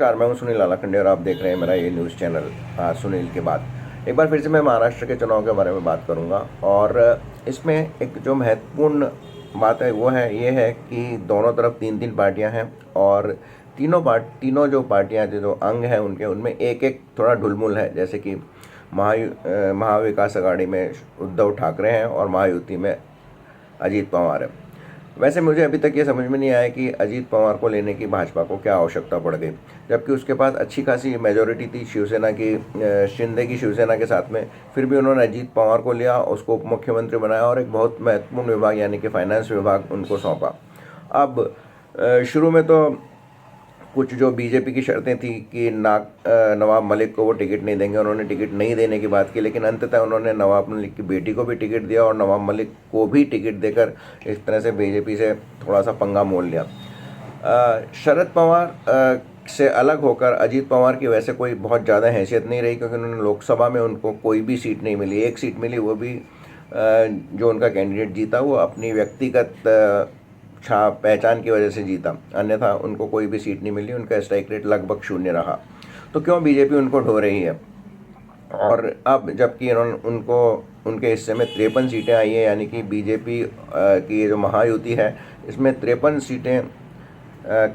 नमस्कार, मैं हूं सुनील लालाखंडे और आप देख रहे हैं मेरा ये न्यूज़ चैनल सुनील के बाद। एक बार फिर से मैं महाराष्ट्र के चुनाव के बारे में बात करूंगा और इसमें एक जो महत्वपूर्ण बात है वो है ये है कि दोनों तरफ तीन तीन पार्टियां हैं और तीनों जो पार्टियां जो अंग हैं उनके उनमें एक एक थोड़ा ढुलमुल है। जैसे कि महाविकास आघाड़ी में उद्धव ठाकरे हैं और महायुति में अजीत पवार है। वैसे मुझे अभी तक ये समझ में नहीं आया कि अजीत पवार को लेने की भाजपा को क्या आवश्यकता पड़ गई, जबकि उसके पास अच्छी खासी मेजोरिटी थी शिवसेना की, शिंदे की शिवसेना के साथ में। फिर भी उन्होंने अजीत पवार को लिया, उसको उप मुख्यमंत्री बनाया और एक बहुत महत्वपूर्ण विभाग यानी कि फाइनेंस विभाग उनको सौंपा। अब शुरू में तो कुछ जो बीजेपी की शर्तें थी कि नवाब मलिक को वो टिकट नहीं देंगे, उन्होंने टिकट नहीं देने की बात की, लेकिन अंततः उन्होंने नवाब मलिक की बेटी को भी टिकट दिया और नवाब मलिक को भी टिकट देकर इस तरह से बीजेपी से थोड़ा सा पंगा मोल लिया। शरद पवार से अलग होकर अजीत पवार की वैसे कोई बहुत ज़्यादा हैसियत नहीं रही, क्योंकि उन्होंने लोकसभा में उनको कोई भी सीट नहीं मिली। एक सीट मिली, वो भी जो उनका कैंडिडेट जीता वो अपनी व्यक्तिगत पहचान की वजह से जीता, अन्यथा उनको कोई भी सीट नहीं मिली। उनका स्ट्राइक रेट लगभग शून्य रहा। तो क्यों बीजेपी उनको ढो रही है? और अब जबकि उनको उनके हिस्से में 53 सीटें आई है, यानी कि बीजेपी की ये जो महायुति है इसमें 53 सीटें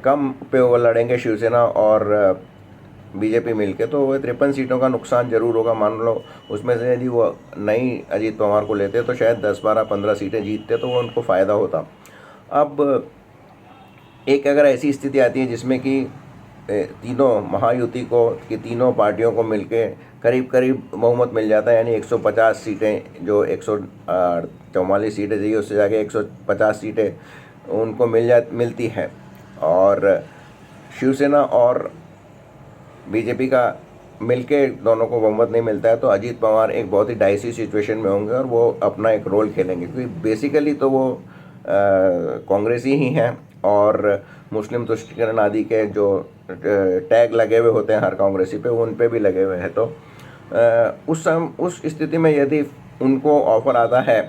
कम पे वो लड़ेंगे शिवसेना और बीजेपी मिलके, तो वो 53 सीटों का नुकसान जरूर होगा। मान लो उसमें से यदि वो नई अजीत पवार को लेते तो शायद 10, 12, 15 सीटें जीतते, तो वो उनको फ़ायदा होता। अब एक अगर ऐसी स्थिति आती है जिसमें कि तीनों महायुति को कि तीनों पार्टियों को मिलके करीब करीब बहुमत मिल जाता है, यानी 150 सीटें, जो 144 सीटें चाहिए उससे जाके 150 सीटें उनको मिलती हैं, और शिवसेना और बीजेपी का मिलके दोनों को बहुमत नहीं मिलता है, तो अजीत पवार एक बहुत ही डाइसी सिचुएशन में होंगे और वो अपना एक रोल खेलेंगे, क्योंकि बेसिकली तो वो कांग्रेसी ही हैं और मुस्लिम तुष्टीकरण आदि के जो टैग लगे हुए होते हैं हर कांग्रेसी पे, उन पे भी लगे हुए हैं। तो उस स्थिति में यदि उनको ऑफर आता है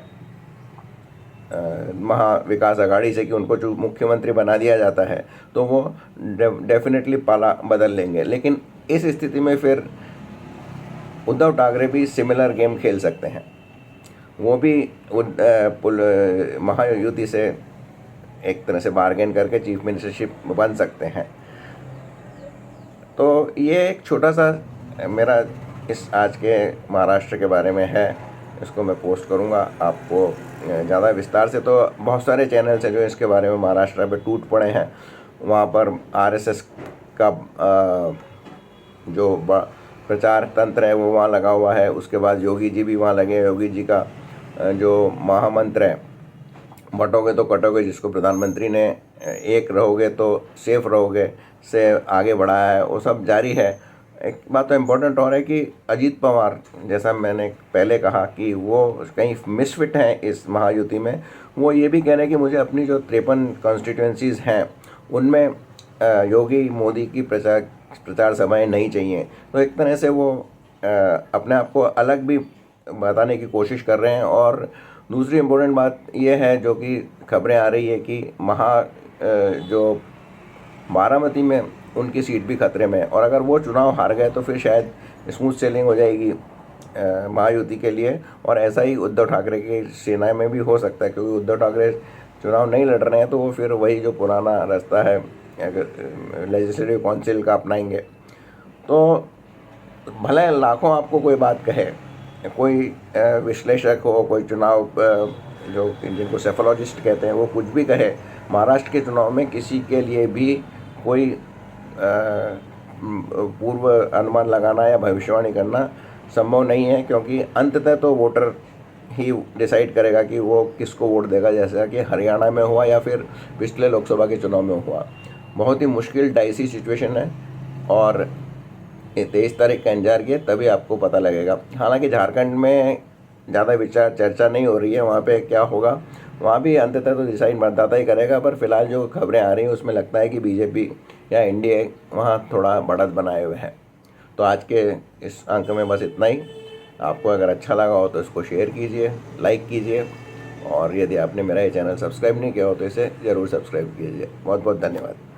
महाविकास आघाड़ी से कि उनको जो मुख्यमंत्री बना दिया जाता है, तो वो डेफिनेटली पाला बदल लेंगे। लेकिन इस स्थिति में फिर उद्धव ठाकरे भी सिमिलर गेम खेल सकते हैं, वो भी महायुति से एक तरह से बार्गेन करके चीफ मिनिस्टरशिप बन सकते हैं। तो ये एक छोटा सा मेरा इस आज के महाराष्ट्र के बारे में है, इसको मैं पोस्ट करूँगा। आपको ज़्यादा विस्तार से तो बहुत सारे चैनल्स हैं जो इसके बारे में महाराष्ट्र पे टूट पड़े हैं। वहाँ पर आरएसएस का जो प्रचार तंत्र है वो वहाँ लगा हुआ है। उसके बाद योगी जी भी वहाँ लगे हैं। योगी जी का जो महामंत्र है, बटोगे तो कटोगे, जिसको प्रधानमंत्री ने एक रहोगे तो सेफ रहोगे से आगे बढ़ाया है, वो सब जारी है। एक बात तो इम्पोर्टेंट और है कि अजीत पवार, जैसा मैंने पहले कहा कि वो कहीं मिसफिट हैं इस महायुति में, वो ये भी कह रहे हैं कि मुझे अपनी जो 53 कॉन्स्टिट्यूंसीज़ हैं उनमें योगी मोदी की प्रचार सभाएं नहीं चाहिए। तो एक तरह से वो अपने आप को अलग भी बताने की कोशिश कर रहे हैं। और दूसरी इम्पोर्टेंट बात यह है जो कि खबरें आ रही है कि जो बारामती में उनकी सीट भी खतरे में है, और अगर वो चुनाव हार गए तो फिर शायद स्मूथ सेलिंग हो जाएगी महायुति के लिए। और ऐसा ही उद्धव ठाकरे की सेना में भी हो सकता है, क्योंकि उद्धव ठाकरे चुनाव नहीं लड़ रहे हैं, तो वो फिर वही जो पुराना रास्ता है लेजिस्लेटिव काउंसिल का अपनाएंगे। तो भले लाखों आपको कोई बात कहे, कोई विश्लेषक हो, कोई चुनाव जो जिनको सेफोलॉजिस्ट कहते हैं, वो कुछ भी कहे, महाराष्ट्र के चुनाव में किसी के लिए भी कोई पूर्व अनुमान लगाना या भविष्यवाणी करना संभव नहीं है, क्योंकि अंततः तो वोटर ही डिसाइड करेगा कि वो किसको वोट देगा, जैसा कि हरियाणा में हुआ या फिर पिछले लोकसभा के चुनाव में हुआ। बहुत ही मुश्किल डाइसी सिचुएशन है और 23 तारीख का इंतजार किए, तभी आपको पता लगेगा। हालांकि झारखंड में ज़्यादा विचार चर्चा नहीं हो रही है, वहाँ पे क्या होगा वहाँ भी अंततः तो डिसाइड मतदाता ही करेगा। पर फिलहाल जो खबरें आ रही हैं उसमें लगता है कि बीजेपी या एनडीए वहाँ थोड़ा बढ़त बनाए हुए हैं। तो आज के इस अंक में बस इतना ही। आपको अगर अच्छा लगा हो तो इसको शेयर कीजिए, लाइक कीजिए, और यदि आपने मेरा ये चैनल सब्सक्राइब नहीं किया हो तो इसे ज़रूर सब्सक्राइब कीजिए। बहुत बहुत धन्यवाद।